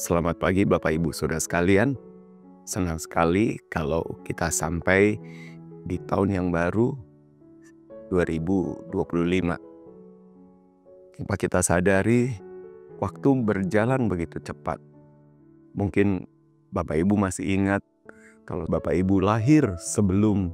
Selamat pagi Bapak Ibu Saudara sekalian. Senang sekali kalau kita sampai di tahun yang baru 2025. Tanpa kita sadari, waktu berjalan begitu cepat. Mungkin Bapak Ibu masih ingat kalau Bapak Ibu lahir sebelum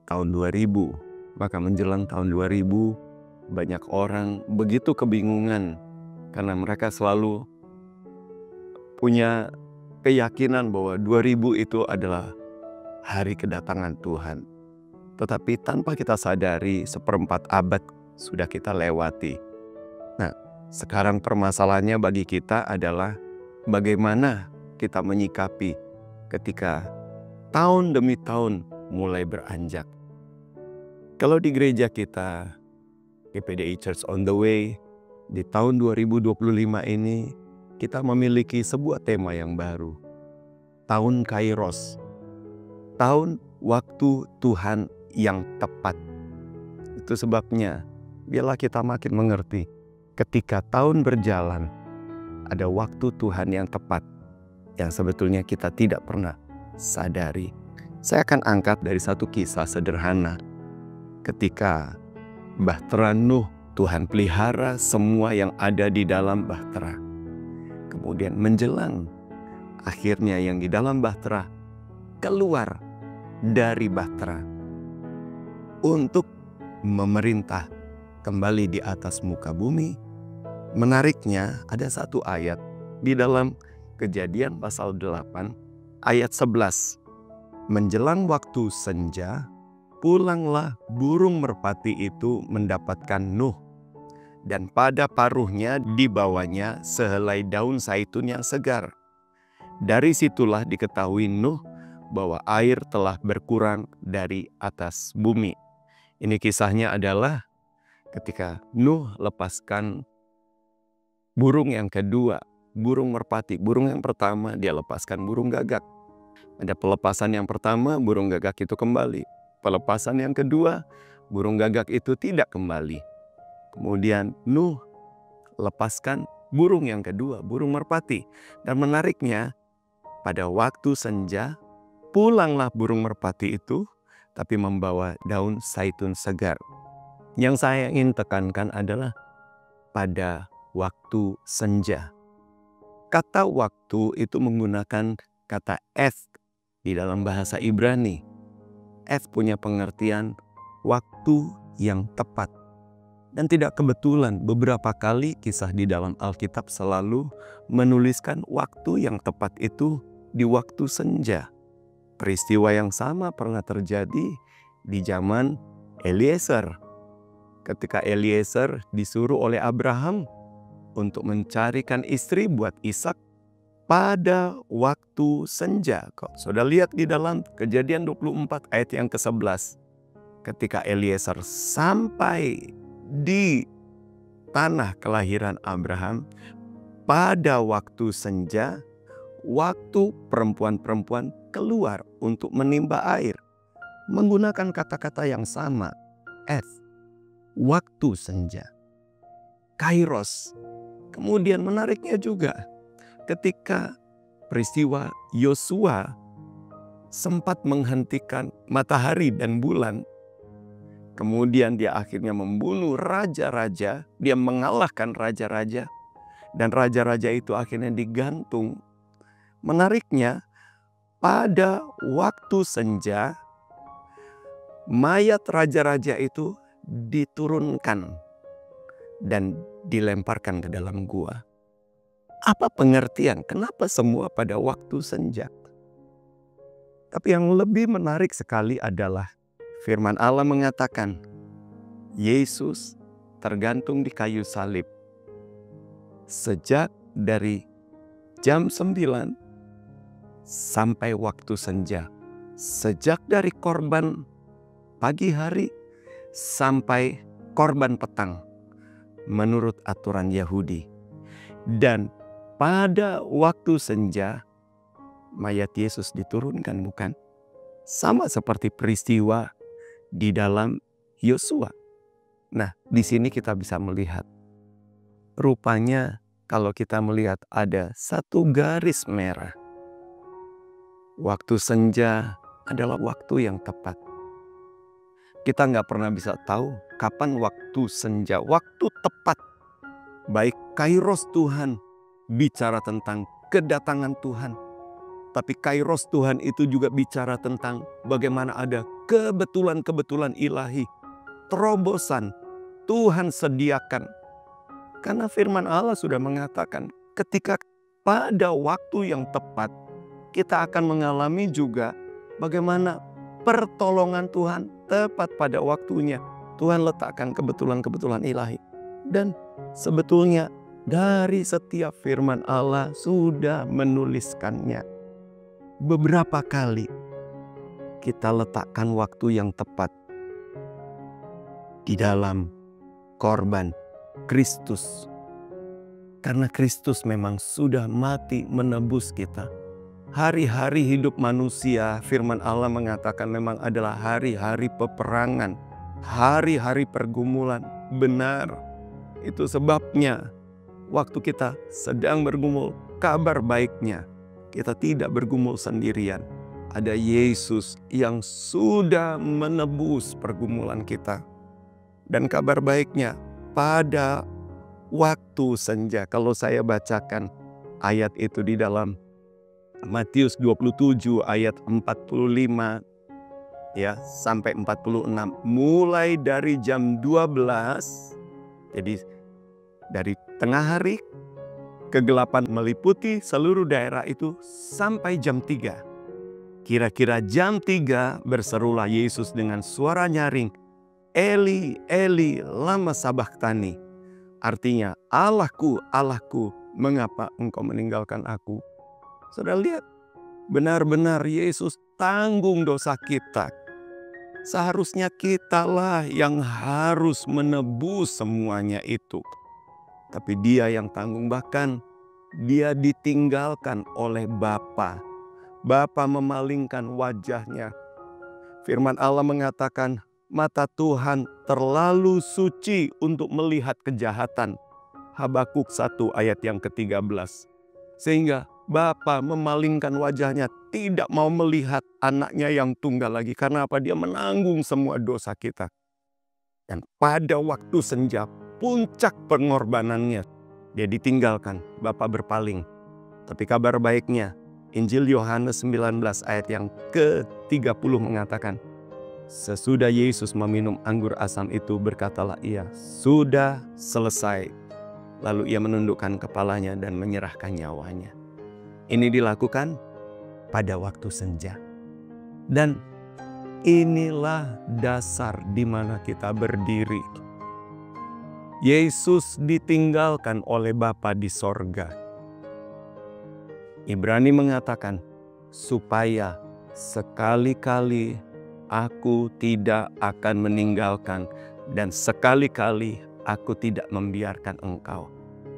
tahun 2000, maka menjelang tahun 2000 banyak orang begitu kebingungan karena mereka selalu punya keyakinan bahwa 2000 itu adalah hari kedatangan Tuhan. Tetapi tanpa kita sadari, seperempat abad sudah kita lewati. Nah, sekarang permasalahannya bagi kita adalah bagaimana kita menyikapi ketika tahun demi tahun mulai beranjak. Kalau di gereja kita, GPDI Church on the Way, di tahun 2025 ini, kita memiliki sebuah tema yang baru. Tahun Kairos. Tahun waktu Tuhan yang tepat. Itu sebabnya, biarlah kita makin mengerti. Ketika tahun berjalan, ada waktu Tuhan yang tepat. Yang sebetulnya kita tidak pernah sadari. Saya akan angkat dari satu kisah sederhana. Ketika bahtera Nuh, Tuhan pelihara semua yang ada di dalam bahtera. Kemudian menjelang, akhirnya yang di dalam bahtera keluar dari bahtera untuk memerintah kembali di atas muka bumi. Menariknya ada satu ayat di dalam Kejadian pasal 8 ayat 11. Menjelang waktu senja, pulanglah burung merpati itu mendapatkan Nuh. Dan pada paruhnya dibawanya sehelai daun zaitun yang segar. Dari situlah diketahui Nuh bahwa air telah berkurang dari atas bumi. Ini kisahnya adalah ketika Nuh lepaskan burung yang kedua, burung merpati. Burung yang pertama dia lepaskan burung gagak. Ada pelepasan yang pertama, burung gagak itu kembali. Pelepasan yang kedua, burung gagak itu tidak kembali. Kemudian Nuh lepaskan burung yang kedua, burung merpati. Dan menariknya, pada waktu senja, pulanglah burung merpati itu, tapi membawa daun zaitun segar. Yang saya ingin tekankan adalah pada waktu senja. Kata waktu itu menggunakan kata es di dalam bahasa Ibrani. Es punya pengertian waktu yang tepat. Dan tidak kebetulan beberapa kali kisah di dalam Alkitab selalu menuliskan waktu yang tepat itu di waktu senja. Peristiwa yang sama pernah terjadi di zaman Eliezer. Ketika Eliezer disuruh oleh Abraham untuk mencarikan istri buat Ishak pada waktu senja. Saudara lihat di dalam Kejadian 24 ayat yang ke-11. Ketika Eliezer sampai di tanah kelahiran Abraham pada waktu senja, waktu perempuan-perempuan keluar untuk menimba air menggunakan kata-kata yang sama, es, waktu senja, kairos. Kemudian menariknya juga ketika peristiwa Yosua sempat menghentikan matahari dan bulan. Kemudian dia akhirnya membunuh raja-raja, dia mengalahkan raja-raja, dan raja-raja itu akhirnya digantung. Menariknya, pada waktu senja, mayat raja-raja itu diturunkan dan dilemparkan ke dalam gua. Apa pengertian? Kenapa semua pada waktu senja? Tapi yang lebih menarik sekali adalah firman Allah mengatakan, Yesus tergantung di kayu salib. Sejak dari jam 9 sampai waktu senja. Sejak dari korban pagi hari sampai korban petang. Menurut aturan Yahudi. Dan pada waktu senja, mayat Yesus diturunkan, bukan? Sama seperti peristiwa di dalam Yosua. Nah, di sini kita bisa melihat rupanya kalau kita melihat ada satu garis merah. Waktu senja adalah waktu yang tepat. Kita nggak pernah bisa tahu kapan waktu senja, waktu tepat. Baik kairos Tuhan bicara tentang kedatangan Tuhan. Tapi kairos Tuhan itu juga bicara tentang bagaimana ada kebetulan-kebetulan ilahi. Terobosan Tuhan sediakan. Karena firman Allah sudah mengatakan ketika pada waktu yang tepat kita akan mengalami juga bagaimana pertolongan Tuhan tepat pada waktunya. Tuhan letakkan kebetulan-kebetulan ilahi. Dan sebetulnya dari setiap firman Allah sudah menuliskannya. Beberapa kali kita letakkan waktu yang tepat di dalam korban Kristus. Karena Kristus memang sudah mati menebus kita. Hari-hari hidup manusia, firman Allah mengatakan memang adalah hari-hari peperangan, hari-hari pergumulan. Benar, itu sebabnya waktu kita sedang bergumul, kabar baiknya kita tidak bergumul sendirian. Ada Yesus yang sudah menebus pergumulan kita. Dan kabar baiknya pada waktu senja, kalau saya bacakan ayat itu di dalam Matius 27 ayat 45 ya sampai 46, mulai dari jam 12, jadi dari tengah hari kegelapan meliputi seluruh daerah itu sampai jam 3. Kira-kira jam 3 berserulah Yesus dengan suara nyaring, Eli, Eli, lama sabachthani. Artinya, Allahku, Allahku, mengapa engkau meninggalkan aku? Saudara lihat, benar-benar Yesus tanggung dosa kita. Seharusnya kitalah yang harus menebus semuanya itu. Tapi dia yang tanggung, bahkan dia ditinggalkan oleh Bapa. Bapa memalingkan wajahnya. Firman Allah mengatakan, mata Tuhan terlalu suci untuk melihat kejahatan. Habakuk 1 ayat yang ke-13. Sehingga Bapa memalingkan wajahnya, tidak mau melihat anaknya yang tunggal lagi. Karena apa? Dia menanggung semua dosa kita. Dan pada waktu senja, puncak pengorbanannya, dia ditinggalkan, Bapa berpaling. Tapi kabar baiknya, Injil Yohanes 19 ayat yang ke-30 mengatakan, sesudah Yesus meminum anggur asam itu, berkatalah ia, sudah selesai. Lalu ia menundukkan kepalanya dan menyerahkan nyawanya. Ini dilakukan pada waktu senja. Dan inilah dasar di mana kita berdiri. Yesus ditinggalkan oleh Bapa di sorga. Ibrani mengatakan, supaya sekali-kali aku tidak akan meninggalkan dan sekali-kali aku tidak membiarkan engkau.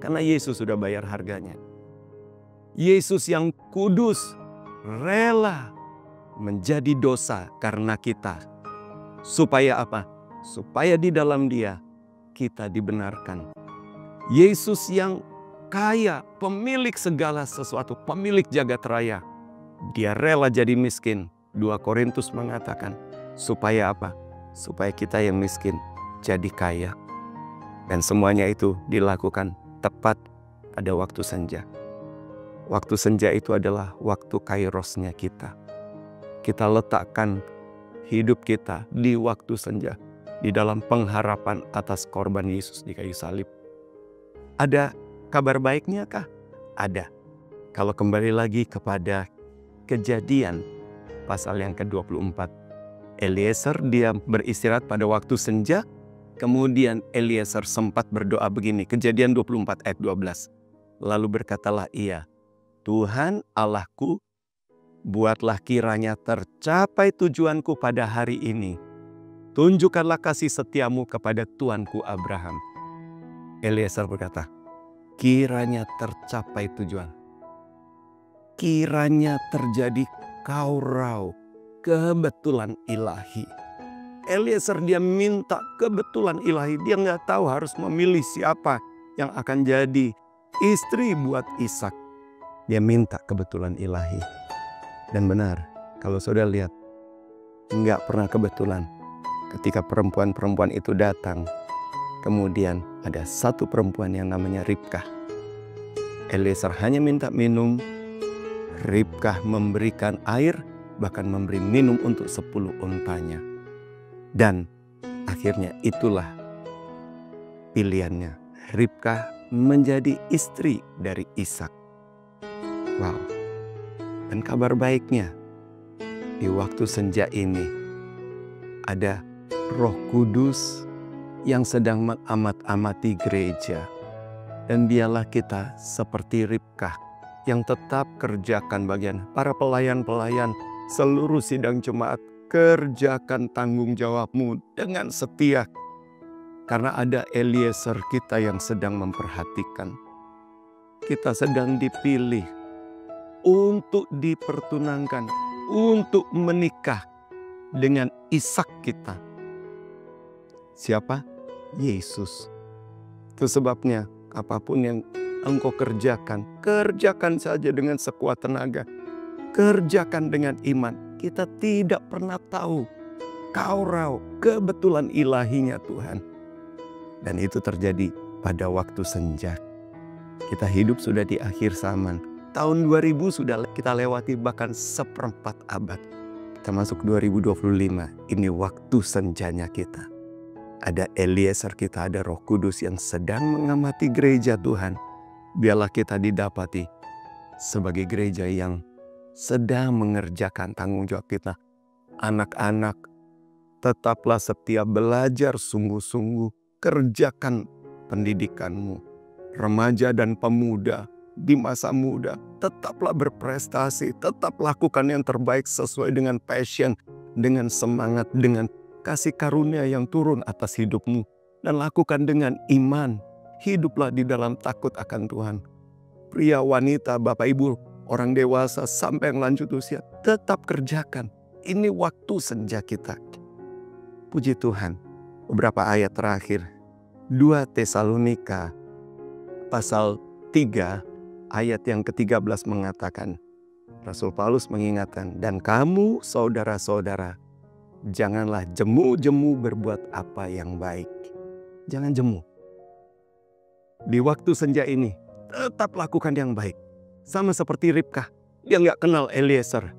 Karena Yesus sudah bayar harganya. Yesus yang kudus rela menjadi dosa karena kita. Supaya apa? Supaya di dalam Dia kita dibenarkan. Yesus yang kaya, pemilik segala sesuatu, pemilik jagat raya. Dia rela jadi miskin. 2 Korintus mengatakan, supaya apa? Supaya kita yang miskin jadi kaya. Dan semuanya itu dilakukan tepat pada waktu senja. Waktu senja itu adalah waktu kairosnya kita. Kita letakkan hidup kita di waktu senja, di dalam pengharapan atas korban Yesus di kayu salib. Ada kabar baiknya kah? Ada. Kalau kembali lagi kepada Kejadian pasal yang ke-24. Eliezer dia beristirahat pada waktu senja. Kemudian Eliezer sempat berdoa begini. Kejadian 24 ayat 12. Lalu berkatalah ia, Tuhan Allahku, buatlah kiranya tercapai tujuanku pada hari ini. Tunjukkanlah kasih setiamu kepada tuanku Abraham. Eliezer berkata, kiranya tercapai tujuan. Kiranya terjadi kaurau, kebetulan ilahi. Eliezer dia minta kebetulan ilahi. Dia nggak tahu harus memilih siapa yang akan jadi istri buat Ishak. Dia minta kebetulan ilahi. Dan benar, kalau saudara lihat, nggak pernah kebetulan. Ketika perempuan-perempuan itu datang, kemudian ada satu perempuan yang namanya Ribkah. Eliezer hanya minta minum, Ribkah memberikan air, bahkan memberi minum untuk 10 untanya. Dan akhirnya itulah pilihannya. Ribkah menjadi istri dari Ishak. Wow. Dan kabar baiknya, di waktu senja ini ada Roh Kudus yang sedang mengamat-amati gereja. Dan biarlah kita seperti Ribkah yang tetap kerjakan bagian para pelayan-pelayan seluruh sidang jemaat. Kerjakan tanggung jawabmu dengan setia. Karena ada Eliezer kita yang sedang memperhatikan. Kita sedang dipilih untuk dipertunangkan, untuk menikah dengan Ishak kita. Siapa? Yesus. Itu sebabnya apapun yang engkau kerjakan, kerjakan saja dengan sekuat tenaga. Kerjakan dengan iman. Kita tidak pernah tahu kaurau kebetulan ilahinya Tuhan. Dan itu terjadi pada waktu senja. Kita hidup sudah di akhir zaman. Tahun 2000 sudah kita lewati, bahkan seperempat abad. Kita masuk 2025. Ini waktu senjanya kita. Ada Eliezer kita, ada Roh Kudus yang sedang mengamati gereja Tuhan. Biarlah kita didapati sebagai gereja yang sedang mengerjakan tanggung jawab kita. Anak-anak, tetaplah setia belajar sungguh-sungguh. Kerjakan pendidikanmu. Remaja dan pemuda di masa muda, tetaplah berprestasi. Tetap lakukan yang terbaik sesuai dengan passion, dengan semangat, dengan kasih karunia yang turun atas hidupmu. Dan lakukan dengan iman. Hiduplah di dalam takut akan Tuhan. Pria, wanita, bapak, ibu, orang dewasa, sampai yang lanjut usia, tetap kerjakan. Ini waktu senja kita. Puji Tuhan. Beberapa ayat terakhir. 2 Tesalonika pasal 3 ayat yang ke-13 mengatakan, Rasul Paulus mengingatkan, dan kamu saudara-saudara, janganlah jemu-jemu berbuat apa yang baik. Jangan jemu. Di waktu senja ini, tetap lakukan yang baik. Sama seperti Ribkah, dia nggak kenal Eliezer.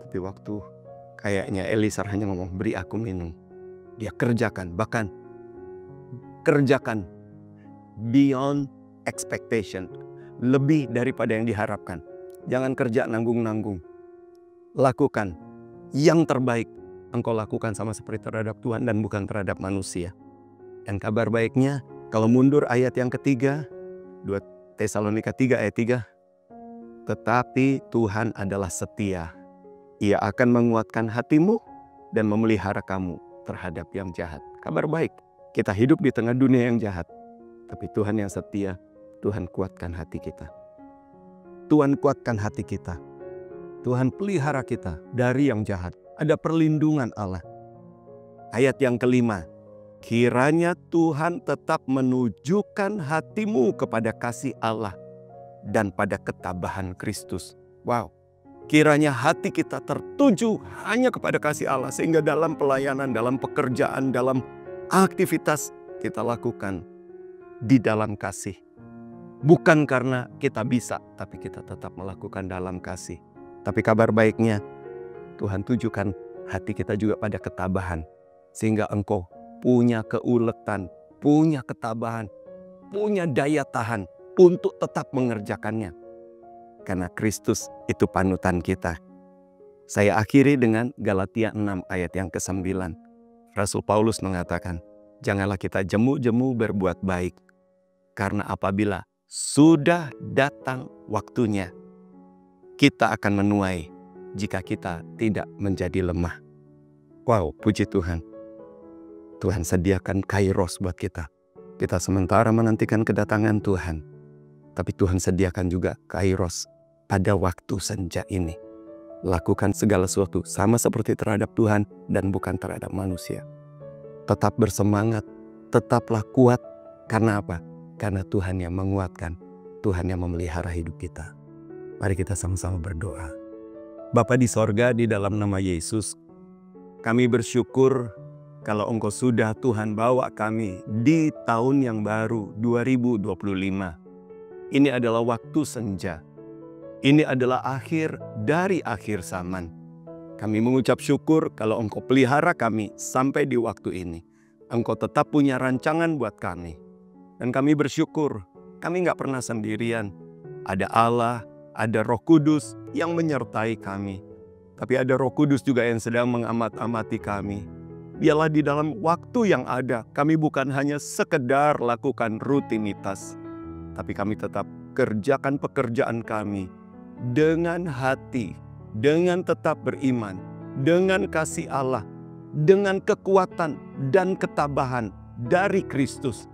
Tapi waktu kayaknya Eliezer hanya ngomong, beri aku minum. Dia kerjakan, bahkan kerjakan beyond expectation. Lebih daripada yang diharapkan. Jangan kerja nanggung-nanggung. Lakukan yang terbaik. Engkau lakukan sama seperti terhadap Tuhan dan bukan terhadap manusia. Dan kabar baiknya, kalau mundur ayat yang ketiga, 2 Tesalonika 3 ayat 3. Tetapi Tuhan adalah setia. Ia akan menguatkan hatimu dan memelihara kamu terhadap yang jahat. Kabar baik. Kita hidup di tengah dunia yang jahat. Tapi Tuhan yang setia, Tuhan kuatkan hati kita. Tuhan kuatkan hati kita. Tuhan pelihara kita dari yang jahat. Ada perlindungan Allah. Ayat yang kelima. Kiranya Tuhan tetap menunjukkan hatimu kepada kasih Allah dan pada ketabahan Kristus. Wow. Kiranya hati kita tertuju hanya kepada kasih Allah. Sehingga dalam pelayanan, dalam pekerjaan, dalam aktivitas kita lakukan di dalam kasih. Bukan karena kita bisa, tapi kita tetap melakukan dalam kasih. Tapi kabar baiknya, Tuhan tujukan hati kita juga pada ketabahan. Sehingga engkau punya keuletan, punya ketabahan, punya daya tahan untuk tetap mengerjakannya. Karena Kristus itu panutan kita. Saya akhiri dengan Galatia 6 ayat yang ke-9. Rasul Paulus mengatakan, janganlah kita jemu-jemu berbuat baik. Karena apabila sudah datang waktunya, kita akan menuai jika kita tidak menjadi lemah. Wow, puji Tuhan. Tuhan sediakan kairos buat kita. Kita sementara menantikan kedatangan Tuhan. Tapi Tuhan sediakan juga kairos pada waktu senja ini. Lakukan segala sesuatu sama seperti terhadap Tuhan dan bukan terhadap manusia. Tetap bersemangat, tetaplah kuat. Karena apa? Karena Tuhan yang menguatkan. Tuhan yang memelihara hidup kita. Mari kita sama-sama berdoa. Bapa di sorga, di dalam nama Yesus, kami bersyukur kalau Engkau sudah Tuhan bawa kami di tahun yang baru 2025. Ini adalah waktu senja. Ini adalah akhir dari akhir zaman. Kami mengucap syukur kalau Engkau pelihara kami sampai di waktu ini. Engkau tetap punya rancangan buat kami. Dan kami bersyukur, kami nggak pernah sendirian. Ada Allah, ada Roh Kudus yang menyertai kami. Tapi ada Roh Kudus juga yang sedang mengamat-amati kami. Biarlah di dalam waktu yang ada, kami bukan hanya sekedar lakukan rutinitas. Tapi kami tetap kerjakan pekerjaan kami dengan hati, dengan tetap beriman, dengan kasih Allah, dengan kekuatan dan ketabahan dari Kristus.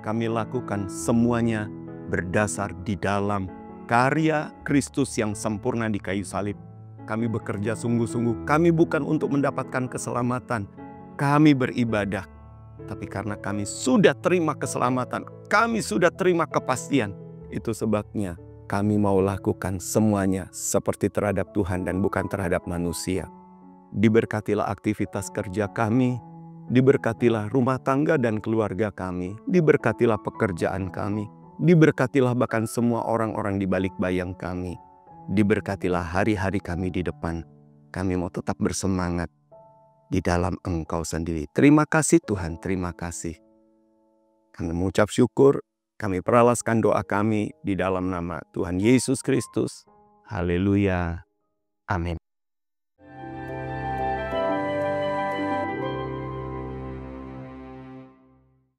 Kami lakukan semuanya berdasar di dalam karya Kristus yang sempurna di kayu salib. Kami bekerja sungguh-sungguh. Kami bukan untuk mendapatkan keselamatan. Kami beribadah. Tapi karena kami sudah terima keselamatan, kami sudah terima kepastian. Itu sebabnya kami mau lakukan semuanya seperti terhadap Tuhan dan bukan terhadap manusia. Diberkatilah aktivitas kerja kami. Diberkatilah rumah tangga dan keluarga kami. Diberkatilah pekerjaan kami. Diberkatilah bahkan semua orang-orang di balik bayang kami. Diberkatilah hari-hari kami di depan. Kami mau tetap bersemangat di dalam Engkau sendiri. Terima kasih Tuhan, terima kasih. Kami mengucap syukur, kami peralaskan doa kami di dalam nama Tuhan Yesus Kristus. Haleluya. Amin.